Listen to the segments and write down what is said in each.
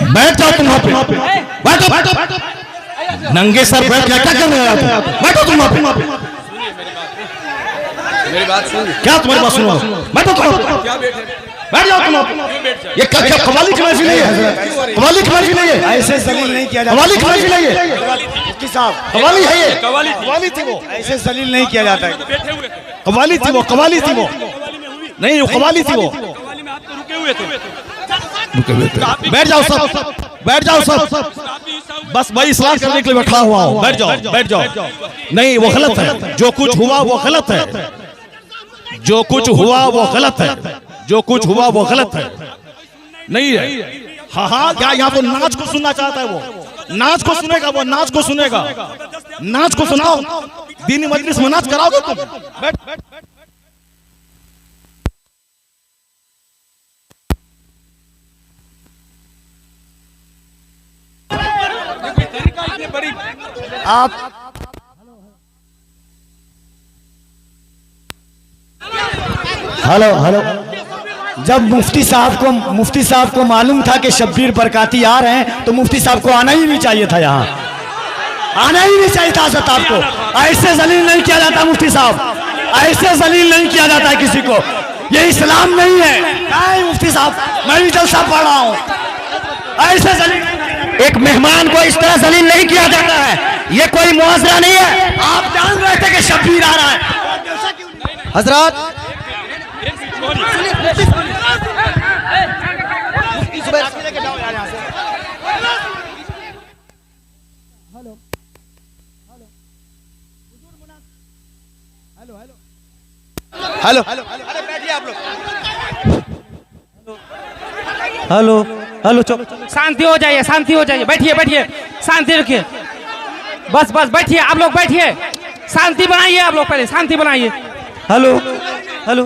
बैठ जाओ तुम वहां पे, बैठो बैठो, नंगे सर बैठ क्या क्या कर रहे हो? बैठो तुम वहां पे, मेरी बात सुन। क्या तुम्हारी बात सुनो? बैठो तुम, क्या बैठे? बैठ जाओ तुम। ये क्या कवाली की महफिल है? कवाली की महफिल है? ऐसे जलील नहीं किया जाता। कवाली की महफिल है? मुफ्ती साहब कवाली है ये? कवाली थी वो, ऐसे जलील नहीं किया जाता है। बैठे हुए थे, कवाली थी वो, कवाली थी वो, नहीं वो कवाली थी वो। कवाली में आप तो रुके हुए थे। बैठ जाओ सब, बैठ जाओ सब, बस वही इस्लाह करने के लिए बैठा हुआ हूँ। बैठ जाओ, बैठ जाओ। नहीं वो गलत है, जो कुछ हुआ वो गलत है, जो कुछ हुआ वो गलत है, जो कुछ हुआ वो गलत है, नहीं है। हाँ हाँ, क्या यहाँ तो नाच को सुनना चाहता है वो? नाच को सुनेगा वो, नाच को सुनेगा, नाच को सुनाओ। दीनी मजलिस में नाच कराओगे तुम? बैठ। आप हेलो हेलो, जब मुफ्ती साहब को मालूम था कि शब्बीर बरकाती आ रहे हैं तो मुफ्ती साहब को आना ही नहीं चाहिए था, यहाँ आना ही नहीं चाहिए था। हज़रत आपको ऐसे जलील नहीं किया जाता मुफ्ती साहब, ऐसे जलील नहीं किया जाता किसी को, ये इस्लाम नहीं है। नहीं मुफ्ती साहब, मैं भी जलसा पढ़ रहा हूँ, ऐसे जलील एक मेहमान को इस तरह जलील नहीं किया जाता है, ये कोई मुआवजा नहीं है। आप जान रहे थे कि शब्बीर आ रहा है। हजरत हेलो हेलो हेलो, शांति हो जाइए, शांति हो जाइए, बैठिए बैठिए, शांति रखिए, बस बस बैठिए, आप लोग बैठिए, शांति बनाइए, आप लोग पहले शांति बनाइए। Hello hello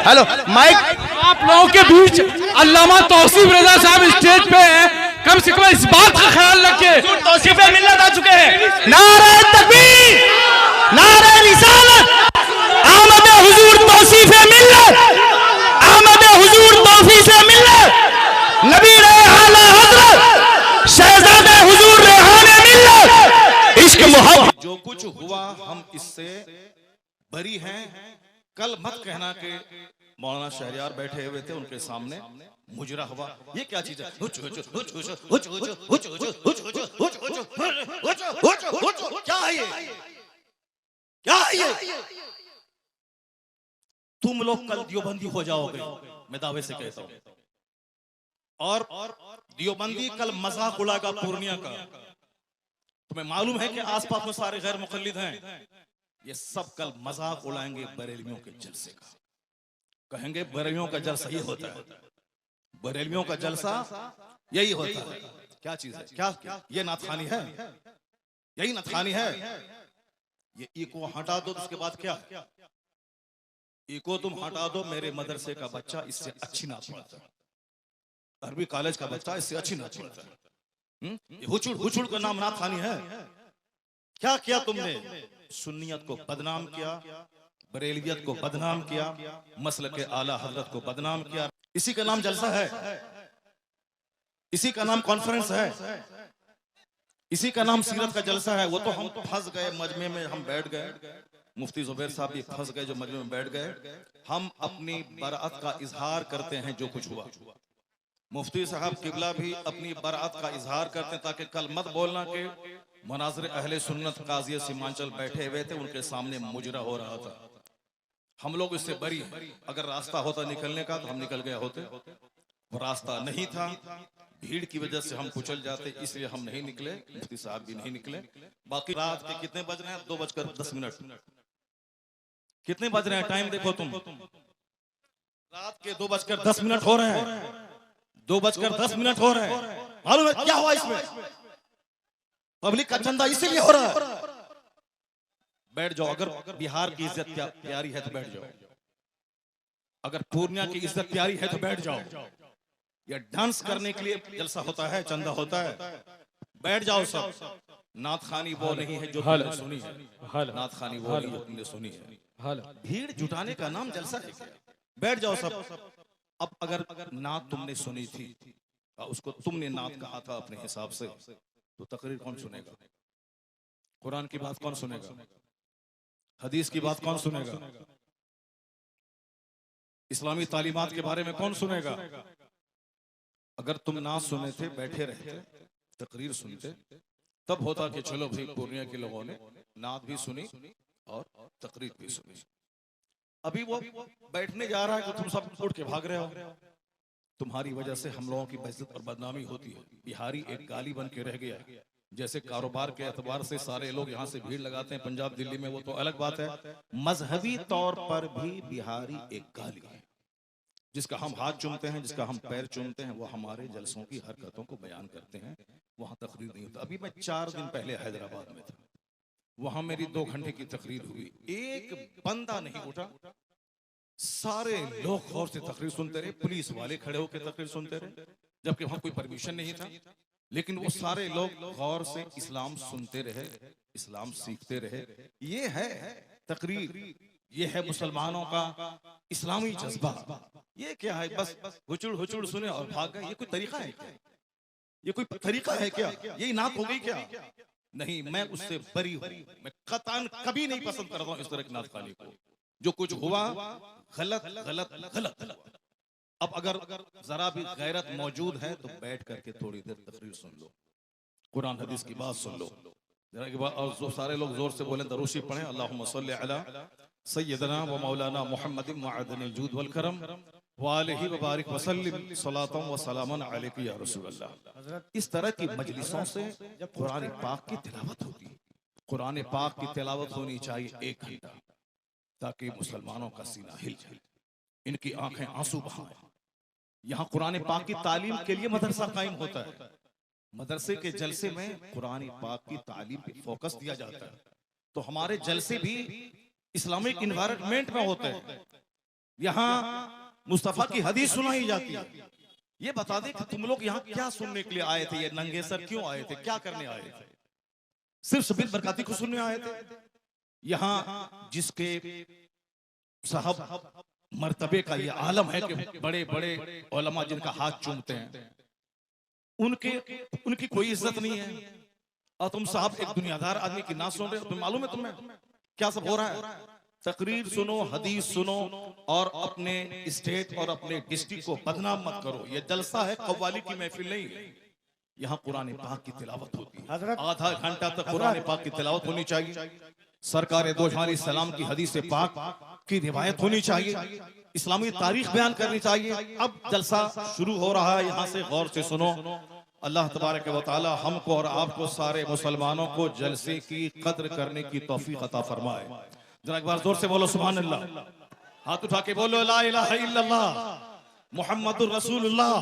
hello mic. आप लोगों के बीच अल्लामा तौसीफ रजा साहब स्टेज पे हैं, कम से कम इस बात का ख्याल रखिए। तौसीफ मिल्लत आ चुके हैं। नारे तकबीर, नारे रिसालत, आमद हुजूर तौसीफ मिल्लत, आमद हुजूर तौसीफ मिल्लत, नबी आला हजरत शहजादे हुजूर रेहाने मिल्लत, इश्क मोहब्बत। जो कुछ हुआ हम इससे बरी हैं। कल मत कहना कि मौलाना शहरियार बैठे हुए थे उनके सामने मुजरा हुआ, ये क्या चीज है? क्या है ये? क्या है ये? तुम लोग कल दियोबंदी हो जाओगे, मैं दावे से कहता हूं। और दियोबंदी कल मजाक उड़ाएगा पूर्णिया का। तुम्हें मालूम है कि आसपास में सारे गैर मुकल्लिद हैं, ये सब कल मजाक उड़ाएंगे बरेलवियों के जलसे का। कहेंगे बरेलवियों का जलसा ये होता है, बरेलवियों का जलसा यही होता है। क्या चीज है? क्या ये नाथखानी है? यही नाथखानी है। ये इको हटा दो तो उसके बाद क्या? इको तुम हटा दो, मेरे मदरसे का बच्चा इससे अच्छी नाच पढ़ता है, अरबी कॉलेज का बच्चा इससे अच्छी नाच पढ़ता है। हुचुड़ का नाम नाथखानी है। क्या किया तुमने? सुन्नियत को बदनाम किया, बरेलवियत को बदनाम किया, मसलक के आला हजरत को बदनाम किया। इसी का नाम जलसा है, इसी का नाम कॉन्फ्रेंस है, इसी का नाम सीरत का जलसा है। वो तो हम फंस गए मजमे में, हम बैठ गए, मुफ्ती जुबैर साहब भी फंस गए जो मजमे में बैठ गए। हम अपनी बराअत का इजहार करते हैं जो कुछ हुआ। मुफ्ती साहब किबला भी अपनी बराअत का इजहार करते हैं, ताकि कल मत बोलना कि मुनाज़िर अहले सुन्नत काज़ी सीमांचल बैठे हुए थे, उनके सामने मुजरा हो रहा था। हम लोग इससे बरी हैं। अगर रास्ता होता निकलने का तो हम निकल गए होते, वो रास्ता नहीं था, भीड़ की वजह से हम कुचल जाते, इसलिए हम नहीं निकले, मुफ्ती साहब भी नहीं निकले। बाकी रात के कितने बज रहे हैं? 2:10। कितने बज रहे हैं? टाइम देखो तुम, रात के 2:10 हो रहे हैं, 2:10 हो रहे हैं। मालूम है क्या हुआ इसमें? पब्लिक का चंदा इसीलिए हो रहा है। बैठ जाओ, अगर बिहार की इज्जत प्यारी है तो बैठ जाओ, अगर पूर्णिया की इज्जत प्यारी है तो बैठ जाओ। या डांस करने के लिए जलसा होता है, चंदा होता है, बैठ जाओ सब। नाथखानी वो नहीं है जो तुमने सुनी है, नाथखानी वो नहीं जो तुमने सुनी है। भीड़ जुटाने का नाम जलसा है क्या? बैठ जाओ सब। अब अगर नात तुमने सुनी थी, उसको तुमने नात कहा था अपने हिसाब से, तो तकरीर कौन सुनेगा? कुरान की बात कौन सुनेगा? हदीस की बात कौन सुनेगा? इस्लामी तालीमात के बारे में कौन सुनेगा? अगर तुम नात सुने थे, बैठे रहते, तकरीर सुनते, तब होता कि चलो भाई पूर्णिया के लोगों ने नात भी सुनी और तकरीर भी सुनी। अभी वो बैठने जा रहा है कि तुम सब उठ के भाग रहे हो। तुम्हारी वजह से हम लोगों की बेइज्जत और बदनामी होती है। बिहारी एक गाली बन के रह गया है। जैसे कारोबार के एतबार से सारे लोग यहाँ से भीड़ लगाते हैं पंजाब दिल्ली में, वो तो अलग बात है। मजहबी तौर पर भी बिहारी एक गाली है। जिसका हम हाथ चूमते हैं, जिसका हम पैर चूमते हैं, वो हमारे जलसों की हरकतों को बयान करते हैं। वहां तकरीर नहीं होता। अभी मैं 4 दिन पहले हैदराबाद में था, वहां मेरी 2 घंटे की तकरीर हुई, एक बंदा नहीं उठा। सारे लोग गौर से तकरीर सुनते रहे, पुलिस वाले खड़े होकर तकरीर सुनते रहे, जबकि वहां कोई परमिशन नहीं था। लेकिन वो सारे लोग गौर से इस्लाम सुनते रहे, इस्लाम सीखते रहे। ये है तकरीर, ये है मुसलमानों का इस्लामी जज्बा। ये क्या है? बस हुचुड़ हुचुड़ सुने और भाग गए। ये कोई तरीका है क्या? ये कोई तरीका है क्या? यही नात हो गई क्या? नहीं, मैं उससे बरी हूं। मैं कतान कभी नहीं पसंद करता हूं इस तरह की नात खानी को। जो कुछ हुआ गलत गलत गलत। अब अगर जरा भी गैरत मौजूद है तो बैठ करके थोड़ी देर तकरीर सुन लो, कुरान हदीस की बात सुन लो जरा के बाद। और जो सारे लोग जोर से बोलें, दरूशी पढ़ें, अल्लाहुम्मा सल्ली अला सय्यदना व मौलाना मुहम्मदिन मअदनिल जूद वल करम व आलिहि व बारिक व सल्लिम सलातन व सलामन अलैका या रसूल अल्लाह। इस तरह की मजलिसों से कुरान पाक की तिलावत होती है। कुरान पाक की तिलावत होनी चाहिए 1 घंटा, ताकि मुसलमानों का सीना हिल जाए, इनकी आंखें आंसू बहाएं। यहाँ कुरान पाक की तालीम के लिए मदरसा कायम होता है। मदरसे के जलसे में कुरान पाक की तालीम पे फोकस दिया जाता है। तो हमारे जलसे भी इस्लामिक इन्वायरमेंट में होते हैं। यहाँ मुस्तफा की हदीस सुनाई जाती है। ये बता दे कि तुम लोग यहाँ क्या सुनने के लिए आए थे? ये नंगे सर क्यों आए थे? क्या करने आए थे? सिर्फ शबीर बरकाती को सुनने आए थे? यहाँ जिसके साहब मर्तबे का ये आलम है कि बड़े बड़े उलमा जिनका हाथ चूमते हैं, उनकी कोई इज्जत नहीं है। और तुम साहब एक दुनियादार आदमी की ना सुन रहे हो। तुम्हें मालूम है तुम्हें क्या सब हो रहा है? तकरीर सुनो, हदीस सुनो और अपने स्टेट और अपने डिस्ट्रिक्ट को बदनाम मत करो। ये जलसा है, कव्वाली की महफिल नहीं है। यहाँ कुरान पाक की तिलावत होती है। आधा घंटा तक कुरान पाक की तिलावत होनी चाहिए। सरकार दो जहां सलाम की हदीस पाक की रिवायत होनी चाहिए। इस्लामी तारीख बयान करनी चाहिए। अब जलसा शुरू हो रहा है, यहाँ से गौर से सुनो। अल्लाह तबारक व तआला हमको और आपको सारे मुसलमानों को जलसे की कद्र करने की तौफीक अता फरमाए। जरा एक बार जोर से बोलो सुभान अल्लाह। हाथ उठा के बोलो ला इलाहा इल्लल्लाह मुहम्मदुर रसूलुल्लाह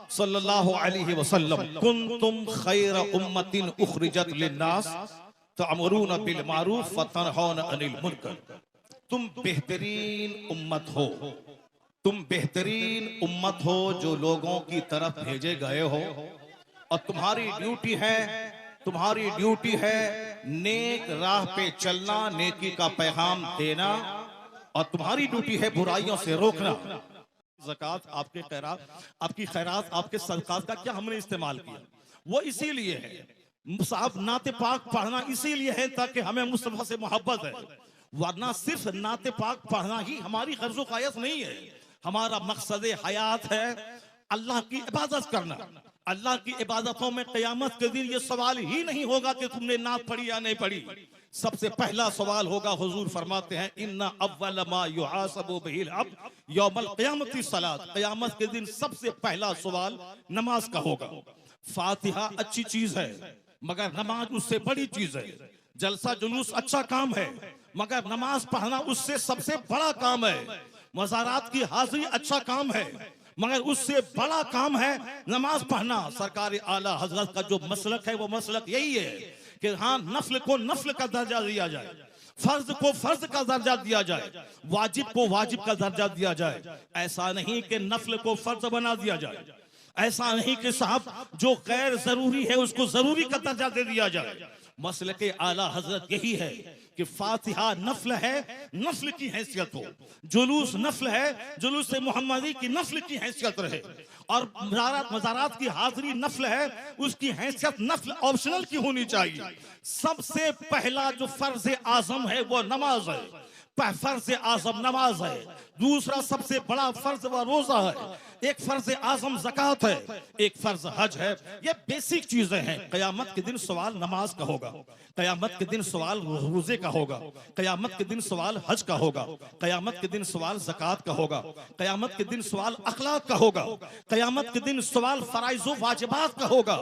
सल्लल्लाहु अलैहि वसल्लम। कुंतुम खैरा उम्मतिन उखरिजत लिन्नास तअमुरूना बिल मारूफ व तनहौना अनिल मुनकर। तुम बेहतरीन उम्मत हो, तुम बेहतरीन उम्मत हो जो लोगों की तरफ भेजे गए हो। और तुम्हारी ड्यूटी है नेक राह पे चलना, नेकी का पैगाम देना, और तुम्हारी ड्यूटी है बुराइयों से रोकना। ज़कात, आपके खैरात, आपकी खैरात, आपके सदकात का क्या हमने इस्तेमाल किया? वो इसीलिए है साहब, नाते पाक पढ़ना इसीलिए है ताकि हमें मुस्तफा से मोहब्बत है। वरना सिर्फ नाते पाक पढ़ना ही हमारी गर्ज़ो क़ायत नहीं है। हमारा मकसद हयात है अल्लाह की इबादत करना। अल्लाह की इबादतों में क़यामत के दिन ये सवाल ही नहीं होगा कि तुमने नात पढ़ी या नहीं पढ़ी। सबसे पहला सवाल होगा, हुजूर फरमाते हैं इन्ना अव्वल मा युहासबु बिहिल अब्द यौमल क़यामति सलात। क़यामत के दिन सबसे पहला सवाल नमाज का होगा। फातिहा अच्छी चीज है मगर नमाज उससे बड़ी चीज है। जलसा जुलूस अच्छा काम है मगर नमाज पढ़ना उससे सबसे बड़ा काम है। मज़ारात की हाजिरी अच्छा काम है मगर उससे बड़ा काम है नमाज पढ़ना। सरकार आला हजरत का जो मसलक है वो मसलक यही है कि हाँ, नफल को नफल का दर्जा दिया जाए, फर्ज को फर्ज का दर्जा दिया जाए, वाजिब को वाजिब का दर्जा दिया जाए। ऐसा नहीं कि नफल को फर्ज बना दिया जाए, ऐसा नहीं कि साहब जो गैर जरूरी है उसको जरूरी का दर्जा दे दिया जाए। मसलक आला हजरत यही है कि फातिहा नफल है, नफल की हैसियत हो, जुलूस नफल है, जुलूस मोहम्मदी की नफल की हैसियत रहे, और मज़ारात की हाजिरी नफल है, उसकी हैसियत नफल ऑप्शनल की होनी चाहिए। सबसे पहला जो फर्ज आजम है वो नमाज है, फर्ज आजम नमाज है। दूसरा सबसे बड़ा फर्ज व रोजा है। एक फर्ज आजम ज़कात है, एक फर्ज हज है। ये बेसिक चीजें हैं। कयामत के दिन सवाल नमाज का होगा, कयामत के दिन सवाल रोजे का होगा, कयामत के दिन सवाल हज का होगा, कयामत के दिन सवाल ज़कात का होगा, कयामत के दिन सवाल अखलाक का होगा, कयामत के दिन सवाल फराइज़ व वाजिबात का होगा।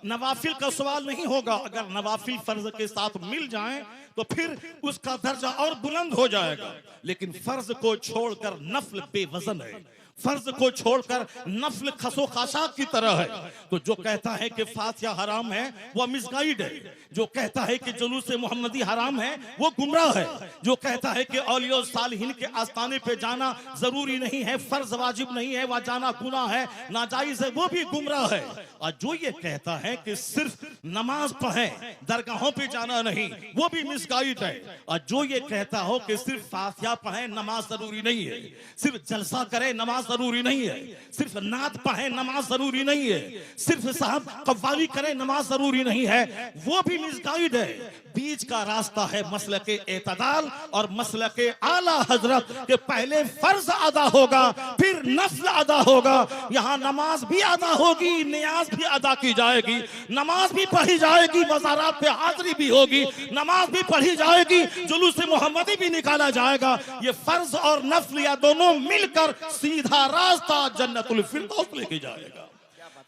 नवाफिल का सवाल नहीं होगा। अगर नवाफिल फर्ज के साथ मिल जाएं तो फिर उसका दर्जा और बुलंद हो जाएगा। लेकिन फर्ज को छोड़कर नफल बेवजन है, फर्ज को छोड़कर नफल खसो खाशाक की तरह है। तो जो कहता है कि फातिहा हराम है वो मिसगाइड है। जो कहता है कि जुलूस मोहम्मदी हराम है वो गुमराह है। जो कहता है कि औलिया सालिहीन के आस्ताने पे जाना जरूरी नहीं है, फर्ज वाजिब नहीं है, वह जाना गुनाह है, नाजायज है, वो भी गुमराह है। और जो ये कहता है कि सिर्फ नमाज पढ़ें, दरगाहों पे जाना नहीं, वो भी मिसगाइड है। और जो ये कहता हो कि सिर्फ फातिहा पढ़ें, नमाज जरूरी नहीं है, सिर्फ जलसा करें, नमाज जरूरी नहीं है, सिर्फ नात पढ़ें, नमाज जरूरी नहीं है, सिर्फ साहब कव्वाली करें, नमाज जरूरी नहीं है, वो भी मिसगाइड है। बीच का रास्ता है मसलके एतदाल और मसलके आला हजरत के पहले फर्ज अदा होगा, फिर नफल अदा होगा। यहाँ नमाज भी अदा होगी, नियाज भी अदा की जाएगी, नमाज भी पढ़ी जाएगी, मज़ारात पे हाजिरी भी होगी, नमाज भी पढ़ी जाएगी, जुलूस मोहम्मदी भी निकाला जाएगा। ये फर्ज और नफल या दोनों मिलकर सीधा रास्ता जन्नतुल फिरदौस लेके जाएगा।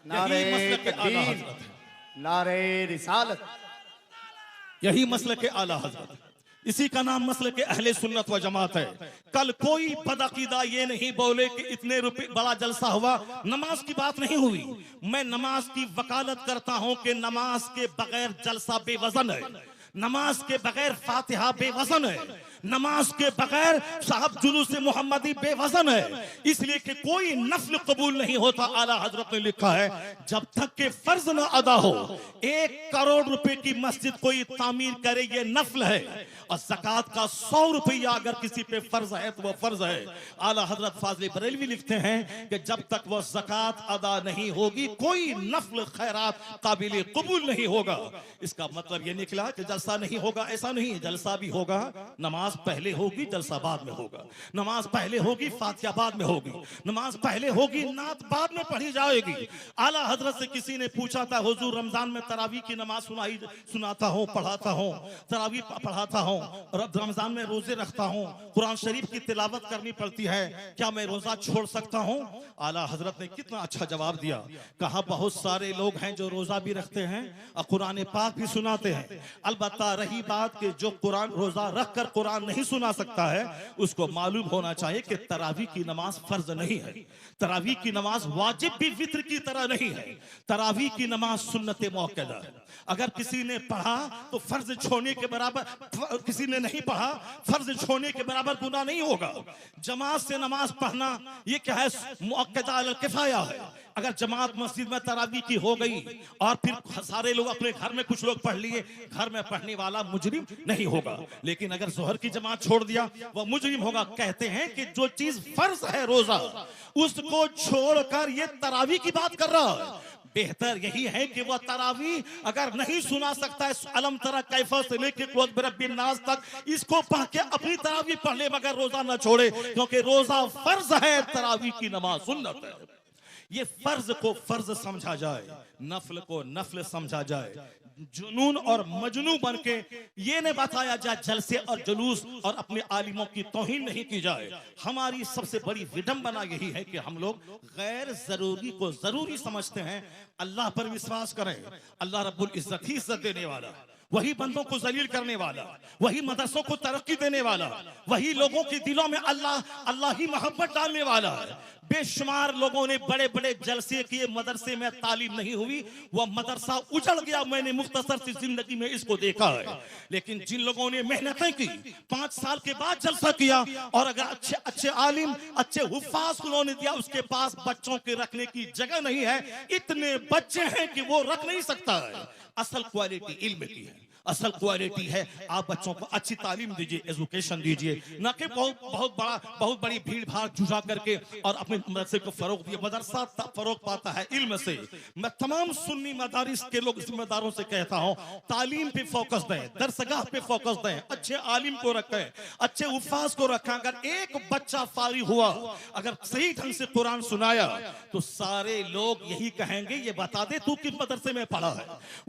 नारे तकबीर, नारे रिसालत, यही मसलक के आला हजरत, इसी का नाम मसलक के अहले सुन्नत व जमात है। कल कोई बदअकीदा ये नहीं बोले कि इतने रुपए बड़ा जलसा हुआ, नमाज की बात नहीं हुई। मैं नमाज की वकालत करता हूं कि नमाज के बगैर जलसा बेवजन है, नमाज के बगैर फातिहा बेवजन है, नमाज के बगैर साहब जुलूस मोहम्मदी बेवजन है। इसलिए कि कोई नफल कबूल नहीं होता। आला हजरत ने लिखा है जब तक के फर्ज न अदा हो। 1 करोड़ रुपए की मस्जिद कोई तामीर करे ये नफल है, और ज़कात का 100 रुपया अगर किसी पे फर्ज है तो वो फर्ज है। आला हजरत फाज़िल बरेलवी लिखते हैं कि जब तक वो ज़कात अदा नहीं होगी कोई नफल खैरात काबिल कबूल नहीं होगा। इसका मतलब ये निकला कि जलसा नहीं होगा, ऐसा नहीं, जलसा भी होगा, नमाज पहले होगी, जलसा बाद में होगा, नमाज पहले होगी, फातिहा बाद में होगी, नमाज पहले होगी, नात बाद में पढ़ी जाएगी। आला हजरत से किसी ने पूछा था, हुजूर रमजान में तरावी की नमाज सुनाता हूँ, पढ़ाता हूँ, तरावी पढ़ाता हूँ, रमजान में रोजे रखता हूँ, कुरान शरीफ की तिलावत करनी पड़ती है, क्या मैं रोजा छोड़ सकता हूँ? आला हजरत ने कितना अच्छा जवाब दिया। कहा बहुत सारे लोग हैं जो रोजा भी रखते हैं और कुरान पाक भी सुनाते हैं। अलबत्ता रही बात कि जो कुरान रोजा रख कर कुरान नहीं सुना सकता है, उसको मालूम होना चाहिए कि तरावी की नमाज फर्ज नहीं है, तरावी की नमाज वाजिब भी वित्र की तरह नहीं है, तरावी की नमाज सुन्नत मुअक्कदा है। अगर किसी ने पढ़ा तो फर्ज छोड़ने के बराबर, किसी ने नहीं पढ़ा फर्ज छोड़ने के बराबर गुनाह नहीं होगा। जमात से नमाज पढ़ना ये क्या है, मुअक्कदा अल किफाया है। अगर जमात मस्जिद में तरावी की हो गई और फिर सारे लोग अपने घर में कुछ लोग पढ़ लिए, घर में पढ़ने वाला मुजरिम नहीं होगा। लेकिन अगर जोहर की जमात छोड़ दिया वह मुजरिम होगा। कहते हैं कि जो चीज फर्ज है रोजा, उसको छोड़कर ये तरावी की बात कर रहा है। बेहतर यही है कि वह तरावी अगर नहीं सुना सकता है, अलम तरा कैफा से लेके कुल बिरब्बिन नास तक, इसको पढ़ के अपनी तरावी पढ़ ले मगर रोजा न छोड़े, क्योंकि रोजा फर्ज है, तरावी की नमाज सुन्नत है। ये फर्ज को फर्ज समझा जाए, नफल को नफल समझा जाए, जुनून और मजनू बन के ये न बताया जाए जलसे और जुलूस और अपने आलिमों की तौहीन नहीं की जाए। हमारी सबसे बड़ी विडंबना यही है कि हम लोग गैर जरूरी को जरूरी समझते हैं। अल्लाह पर विश्वास करें, अल्लाह रब्बुल इज्जत ही इज्जत देने वाला, वही बंदों को जलील करने वाला, वही मदरसों को तरक्की देने वाला, वही लोगों के दिलों में अल्लाह ही मोहब्बत डालने वाला है। बेशुमार लोगों ने बड़े बड़े जलसे किए, मदरसे में तालीम नहीं हुई, वह मदरसा उजड़ गया। मैंने मुख्तसर सी जिंदगी में इसको देखा है। लेकिन जिन लोगों ने मेहनतें की, 5 साल के बाद जलसा किया, और अगर अच्छे अच्छे आलिम, अच्छे हुफ्फाज उन्होंने दिया, उसके पास बच्चों के रखने की जगह नहीं है, इतने बच्चे हैं कि वो रख नहीं सकता है। असल क्वालिटी इल्म की है, असल क्वालिटी है आप बच्चों को अच्छी तालीम दीजिए, एजुकेशन दीजिए, ना कि बहुत बड़ी भीड़ भाड़ जुटा करके और अपने मदरसे को फरोग दिए। मदरसा फरोग पाता है इल्म से। मैं तमाम सुन्नी मदारिस के लोग जिम्मेदारों से कहता हूं, तालीम पे फोकस दें, दरसगाह पे फोकस दें, अच्छे आलिम को रखें, अच्छे उफाज को रखें। अगर एक बच्चा फारिग हुआ, अगर सही ढंग से कुरान सुनाया, तो सारे लोग यही कहेंगे, ये बता दे तू किस मदरसे में पढ़ा है,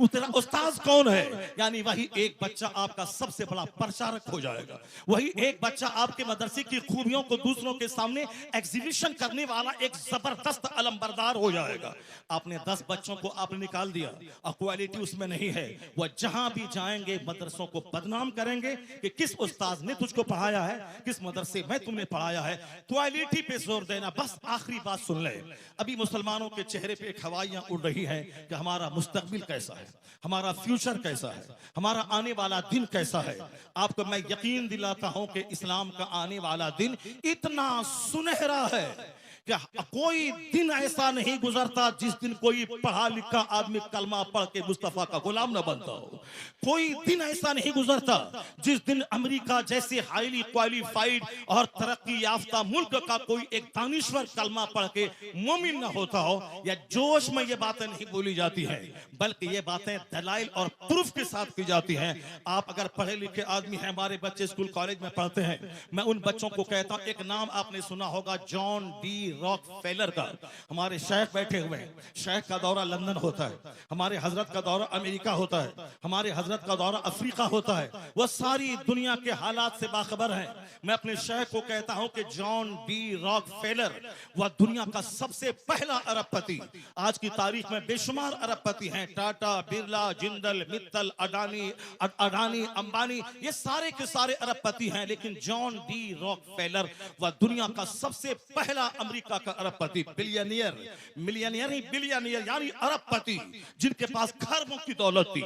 तेरा उस्ताद कौन है। यानी वही एक बच्चा आपका सबसे बड़ा प्रचारक हो जाएगा। वही एक बच्चा आपके मदरसे की खूबियों को दूसरों के सामने एग्जीबिशन करने वाला एक जबरदस्त अलमबरदार हो जाएगा। आपने 10 बच्चों को आपने निकाल दिया और क्वालिटी उसमें नहीं है, वह जहां भी जाएंगे मदरसों को बदनाम करेंगे कि किस उस्ताद ने तुझको पढ़ाया है, किस मदरसे में तुमने पढ़ाया है। क्वालिटी पे जोर देना। बस आखिरी बात सुन ले, अभी मुसलमानों के चेहरे पे एक हवाइयां उड़ रही हैं कि हमारा मुस्तकबिल कैसा है, हमारा फ्यूचर कैसा है, हमारा आने वाला दिन कैसा है। आपको मैं यकीन दिलाता हूं कि इस्लाम का आने वाला दिन इतना सुनहरा है कि कोई दिन ऐसा नहीं गुजरता जिस दिन कोई पढ़ा लिखा आदमी कलमा पढ़ के मुस्तफा का गुलाम न बनता हो। कोई दिन ऐसा नहीं गुजरता जिस दिन अमेरिका जैसे हाईली क्वालिफाइड और तरक्की याफ्ता मुल्क का कोई एक दानिश्वर कलमा पढ़ के मोमिन न होता हो। या जोश में ये बातें नहीं बोली जाती हैं, बल्कि ये बातें दलाइल और प्रूफ के साथ की जाती हैं। आप अगर पढ़े लिखे आदमी हैं, हमारे बच्चे स्कूल कॉलेज में पढ़ते हैं, मैं उन बच्चों को कहता हूं, एक नाम आपने सुना होगा जॉन डी रॉकफेलर का। हमारे शेख बैठे हुए हैं, शेख का दौरा लंदन होता है, हमारे हजरत का दौरा अमेरिका होता है, हमारे हजरत का दौरा अफ्रीका होता है। वह सारी दुनिया के हालात से बाखबर है। मैं अपने शेख को कहता हूं कि जॉन डी रॉकफेलर वह दुनिया का सबसे पहला अरबपति। आज की तारीख में बेशुमार अरबपति हैं, टाटा, बिरला, जिंदल, मित्तल, अडानी, अंबानी, ये सारे के सारे अरबपति हैं। लेकिन जॉन डी रॉकफेलर वह दुनिया का सबसे पहला अमेरिका का अरबपति, बिलियनियर, मिलियनियर ही बिलियनियर यानी अरबपति, जिनके पास खरबों की दौलत थी।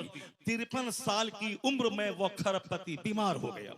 53 साल की उम्र में वो खरबपति बीमार हो गया।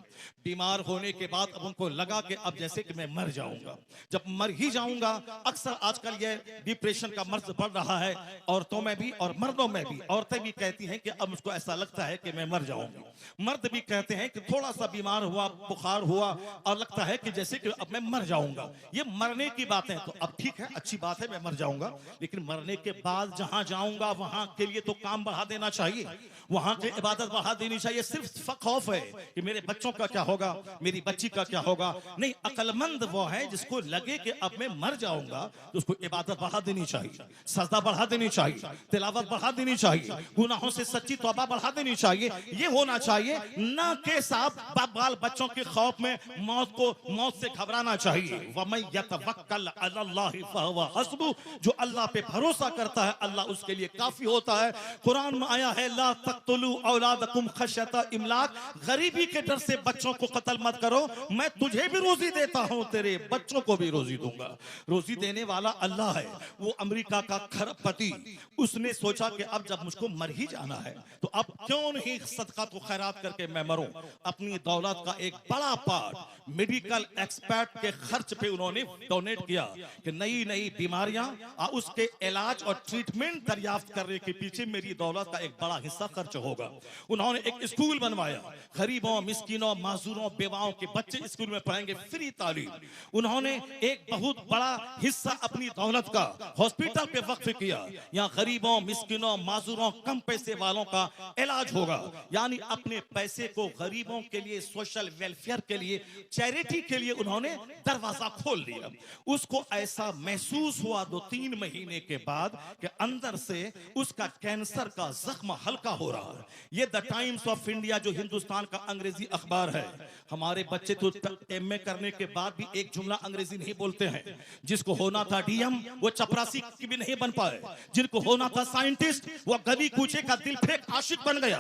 बीमार होने के बाद अब उनको लगा कि अब जैसे कि मैं मर जाऊंगा, जब मर ही जाऊंगा। अक्सर आजकल ये डिप्रेशन का मर्ज बढ़ रहा है औरतों में भी और मर्दों में भी। औरतें भी कहती हैं कि अब मुझको ऐसा लगता है कि मैं मर जाऊंगी, मर्द भी कहते हैं कि थोड़ा सा बीमार हुआ, बुखार हुआ और लगता है कि जैसे कि अब मैं मर जाऊंगा। ये मरने की बात है, तो अब ठीक है, अच्छी बात है, मैं मर जाऊंगा, लेकिन मरने के बाद जहां जाऊंगा वहां के लिए तो काम बढ़ा देना चाहिए, वहां की इबादत बढ़ा देनी चाहिए। सिर्फ खौफ है कि मेरे बच्चों का क्या होगा, मेरी बच्ची का क्या होगा। नहीं, अक्लमंद वो है जिसको लगे कि अब मैं मर जाऊंगा तो उसको इबादत बढ़ा देनी चाहिए, सजदा बढ़ा देनी चाहिए, तिलावत बढ़ा देनी चाहिए, गुनाहों से सच्ची तौबा बढ़ा देनी चाहिए। ये होना चाहिए, ना कि साहब बाल बच्चों के खौफ में मौत से घबराना चाहिए। वमन यतवक्कल अलल्लाहि फहुवा हस्बुह, जो अल्लाह पे भरोसा करता है अल्लाह उसके लिए काफी होता है। कुरान में आया है, ला तक़तुलू औलादकुम खश्यता इमलाक, गरीबी के डर से बच्चों को कत्ल मत करो, मैं तुझे भी रोजी देता हूं, तेरे बच्चों को भी रोजी दूंगा। रोजी देने वाला अल्लाह है। वो अमेरिका का खरबपति, उसने सोचा कि अब जब मुझको मर ही जाना है तो अब क्यों नहीं सदका तो खैरात करके मैं मरूं। अपनी दौलत का एक बड़ा पार्ट मेडिकल एक्सपर्ट के खर्च पे उन्होंने डोनेट किया कि नई नई बीमारियां और उसके इलाज और ट्रीटमेंट दरियाफ्त करने के पीछे मेरी दौलत का एक बड़ा हिस्सा खर्च होगा। उन्होंने एक स्कूल बनवाया, गरीबों, मिस्किनों, माजूरों, बेवाओं के बच्चे स्कूल में पढ़ेंगे, फ्री तालीम। उन्होंने एक बहुत बड़ा हिस्सा अपनी दौलत का हॉस्पिटल पे वक्फ किया, यहाँ गरीबों, मिस्किनों, माजूरों, कम पैसे वालों का इलाज होगा। यानी अपने पैसे को गरीबों के लिए, सोशल वेलफेयर के लिए, चैरिटी के लिए उन्होंने दरवाजा खोल दिया। उसको ऐसा महसूस हुआ 2-3 महीने के बाद कि अंदर से उसका कैंसर का जख्म हल्का हो रहा है। ये द टाइम्स ऑफ इंडिया जो हिंदुस्तान का अंग्रेजी अखबार है, हमारे बच्चे तो एमए करने के बाद भी एक जुमला अंग्रेजी नहीं बोलते हैं। जिसको होना था डीएम वो चपरासी की भी नहीं बन पाए, जिनको होना था साइंटिस्ट वो गली कूचे का दिल फेंक आशिक बन गया।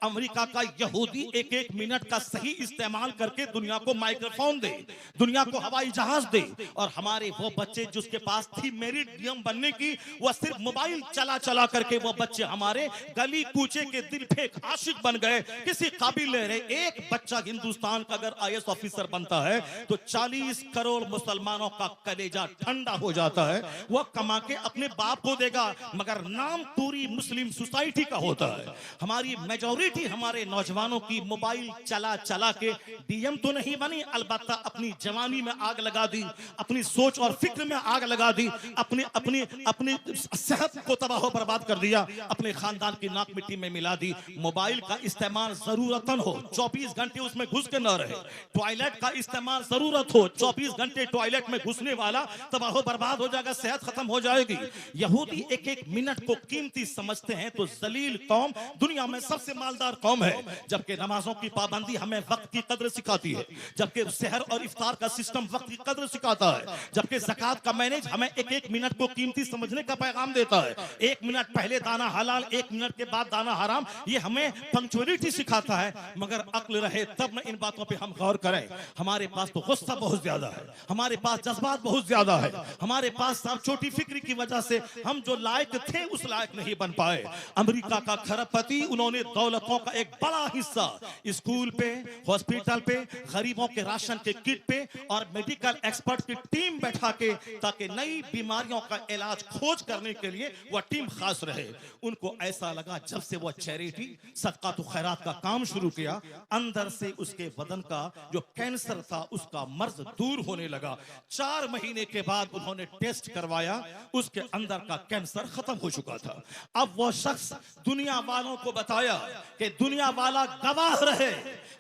अमेरिका का यहूदी 1-1 मिनट का सही इस्तेमाल करके दुनिया को माइक्रोफोन दे, दुनिया को हवाई जहाज दे, और हमारे वो बच्चे जिसके पास थी मेरिट डीएम बनने की, वह सिर्फ मोबाइल चला चला करके वो बच्चे हमारे गली कूचे के दिल फेंक आशिक बन गए, किसी काबिल नहीं रहे। एक बच्चा हिंदुस्तान का अगर आईएएस ऑफिसर बनता है तो 40 करोड़ मुसलमानों का कलेजा ठंडा हो जाता है। वह कमा के अपने बाप को देगा, मगर नाम पूरी मुस्लिम सोसाइटी का होता है। हमारी मेजॉरिटी हमारे नौजवानों की मोबाइल चला चला के डीएम तो नहीं बनी, अलबत्ता अपनी जवानी में आग लगा दी, अपनी सोच और फिक्र में आग लगा दी, अपनी अपनी अपनी सेहत को तबाह बर्बाद कर दिया, अपने खानदान की नाक मिट्टी में मिला दी। मोबाइल का इस्तेमाल जरूरतन हो, 24 घंटे उसमें घुस के न रहे। टॉयलेट का इस्तेमाल जरूरत हो, 24 घंटे टॉयलेट में घुसने वाला तबाह बर्बाद हो जाएगा, सेहत खत्म हो जाएगी। यहूदी एक एक मिनट को कीमती समझते हैं तो जलील कौम दुनिया में सबसे मालदार कौम है। जबकि नमाजों की पाबंदी हमें वक्त की कदर सिखाती है, जबकि सहर और इफ्तार का सिस्टम वक्त की कदर सिखाता है, जबकि ज़कात का मैनेज हमें एक एक मिनट को कीमती समझने का पैगाम देता है। 1 मिनट पहले दाना हलाल, 1 मिनट के बाद दाना हराम, ये हमें पंक्चुअलिटी सिखाता है। मगर अक्ल रहे तब न इन बातों पे हम गौर करें। हमारे पास तो गुस्सा बहुत ज्यादा है, हमारे पास जज्बात बहुत ज्यादा है, हमारे पास साहब छोटी फिक्री की वजह से हम जो लायक थे उस लायक नहीं बन पाए। अमेरिका का खरबपति, उन्होंने दौलतों का एक बड़ा हिस्सा स्कूल पे, हॉस्पिटल पे, गरीबों के राशन के किट पे और मेडिकल एक्सपर्ट की टीम बैठा के, ताकि नई बीमारियों का इलाज खोज करने के लिए वह टीम खास रहे। उनको ऐसा लगा जब से वह चैरिटी सदका तो खैरात का काम शुरू किया, अंदर से उसके बदन का जो कैंसर था उसका मर्ज दूर होने लगा। 4 महीने के बाद उन्होंने टेस्ट करवाया, उसके अंदर का कैंसर खत्म हो चुका था। अब वो शख्स दुनिया वालों को बताया कि दुनिया वाला गवाह रहे,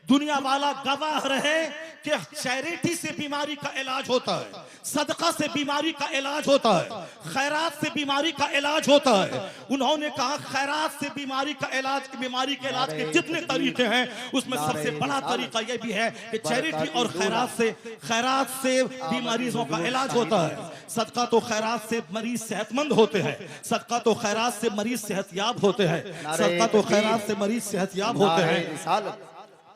दुनिया वाला गवाह रहे कि चैरिटी से बीमारी का इलाज होता है, सदका से बीमारी का इलाज होता है, खैरात से बीमारी का इलाज होता है। उन्होंने कहा खैरात से बीमारी का इलाज, बीमारी के इलाज के जितने तरीके हैं उसमें सबसे बड़ा तरीका यह भी है कि चैरिटी और खैरात से बीमारियों का इलाज होता है। सदका तो खैरात से मरीज सेहतमंद होते हैं, सदका तो खैरात से मरीज सेहतयाब होते हैं, सदका तो खैरात से मरीज सेहतयाब होते हैं।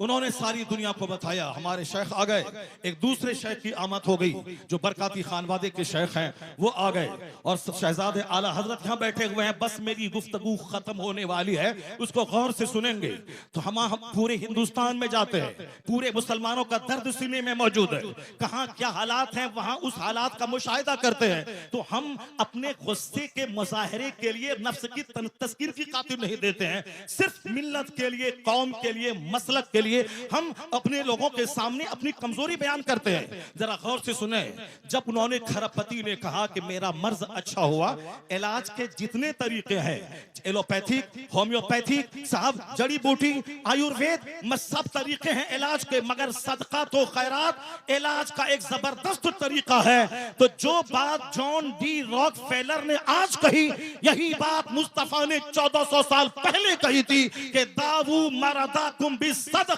उन्होंने सारी दुनिया को बताया। हमारे शेख आ गए, एक दूसरे शेख की आमद हो गई जो बरकाती खानवादे के शेख हैं, वो आ गए और शहजादे आला हजरत यहाँ बैठे हुए हैं। बस मेरी गुफ्तगू खत्म होने वाली है, उसको गौर से सुनेंगे तो हम पूरे हिंदुस्तान में जाते हैं, पूरे मुसलमानों का दर्द सीने में मौजूद है, कहाँ क्या हालात हैं वहां उस हालात का मुशाहिदा करते हैं। तो हम अपने गुस्से के मुजाहरे के लिए नफ्स की तस्कीर की खातिर नहीं देते हैं, सिर्फ मिल्लत के लिए, कौम के लिए, मसलक के लिए हम अपने लोगों के सामने अपनी कमजोरी बयान करते हैं। जरा गौर से सुने, जब उन्होंने खरबपति ने कहा कि मेरा मर्ज अच्छा हुआ, इलाज के जितने तरीके हैं, एलोपैथिक, होम्योपैथिक, साहब जड़ी बूटी, आयुर्वेद, सब तरीके हैं इलाज के, मगर सदका तो खैरात इलाज का एक जबरदस्त तरीका है। तो जो बात जॉन डी रॉकफेलर ने आज कही, यही बात मुस्तफा ने 1400 साल पहले कही थी कि दावू मरदाकुम बिस्सदका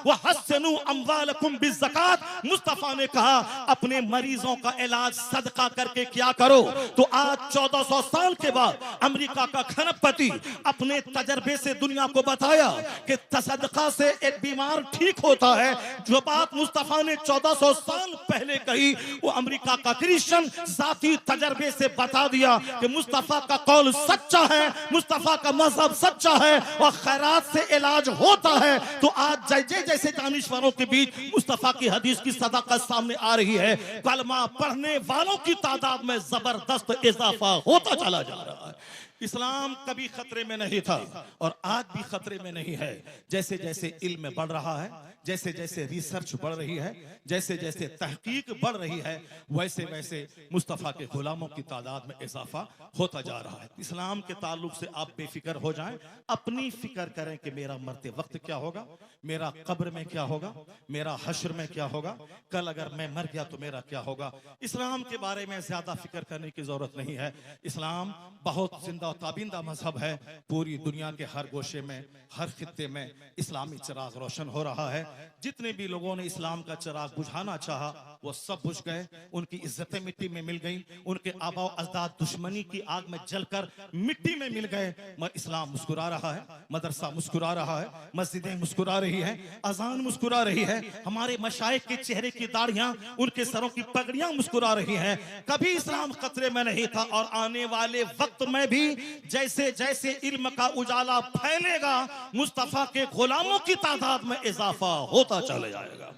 व हस्सनु अमवालकुम बिज़्ज़कात। मुस्तफा ने कहा अपने मरीजों का इलाज सदका करके क्या करो। तो आज 1400 साल के बाद अमेरिका का खरबपति अपने तजर्बे से दुनिया को बताया कि सदका से एक बीमार ठीक होता है। जो बात मुस्तफा ने 1400 साल पहले कही, वो अमेरिका का क्रिश्चियन जाती तजर्बे से बता दिया कि मुस्तफा का कौल सच्चा है, मुस्तफा का मजहब सच्चा है और खैरात से इलाज होता है। तो आज जैसे दानिश्वरों के बीच मुस्तफा की हदीस की सदाकत सामने आ रही है, कलमा पढ़ने वालों की तादाद में जबरदस्त इजाफा होता चला जा रहा है। इस्लाम कभी खतरे में नहीं था और आज भी खतरे में नहीं है। जैसे जैसे इल्म बढ़ रहा है, जैसे जैसे रिसर्च बढ़ रही है, जैसे जैसे तहकीक बढ़ रही है, वैसे वैसे मुस्तफ़ा के गुलामों की तादाद में इजाफा होता जा रहा है। इस्लाम के ताल्लुक से आप बेफिक्र हो जाएं, अपनी फिक्र करें कि मेरा मरते वक्त क्या होगा, मेरा कब्र में क्या होगा, मेरा हश्र में क्या होगा, कल अगर मैं मर गया तो मेरा क्या होगा। इस्लाम के बारे में ज्यादा फिक्र करने की जरूरत नहीं है। इस्लाम बहुत जिंदा और ताबिंदा मजहब है। पूरी दुनिया के हर गोशे में, हर खित्ते में इस्लामी चिराग रोशन हो रहा है। जितने भी लोगों ने इस्लाम का चिराग बुझाना चाहा वो सब बुझ गए, उनकी इज्जतें मिट्टी में मिल गई, उनके आबा अजदाद दुश्मनी की आग में जलकर मिट्टी में मिल गए। इस्लाम मुस्कुरा रहा है, मदरसा मुस्कुरा रहा है, मस्जिदें मुस्कुरा रही है, अजान मुस्कुरा रही है, हमारे मशाइख के चेहरे की दाढ़ियां, उनके सरों की पगड़ियां मुस्कुरा रही हैं। कभी इस्लाम खतरे में नहीं था और आने वाले वक्त में भी जैसे जैसे इल्म का उजाला फैलेगा मुस्तफा के गुलामों की तादाद में इजाफा होता चला जाएगा।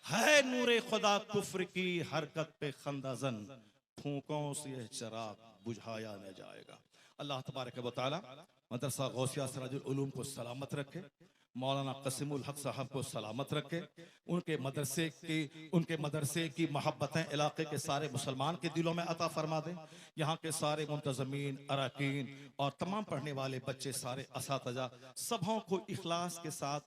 है नूरे खुदा कुफ्र की हरकत पे खंदाजन, फूकों से यह चिराग बुझाया न जाएगा। अल्लाह तबारक व तआला मदरसा गौसिया सिराजुल उलूम को सलामत रखे, मौलाना कसीमुल हक साहब को सलामत रखे, उनके मदरसे की मोहब्बतें इलाके के सारे मुसलमान के दिलों में अता फरमा दें। यहाँ के सारे मुंतज़मीन, अरकान और तमाम पढ़ने वाले बच्चे, सारे असातिज़ा सबों को इखलास के साथ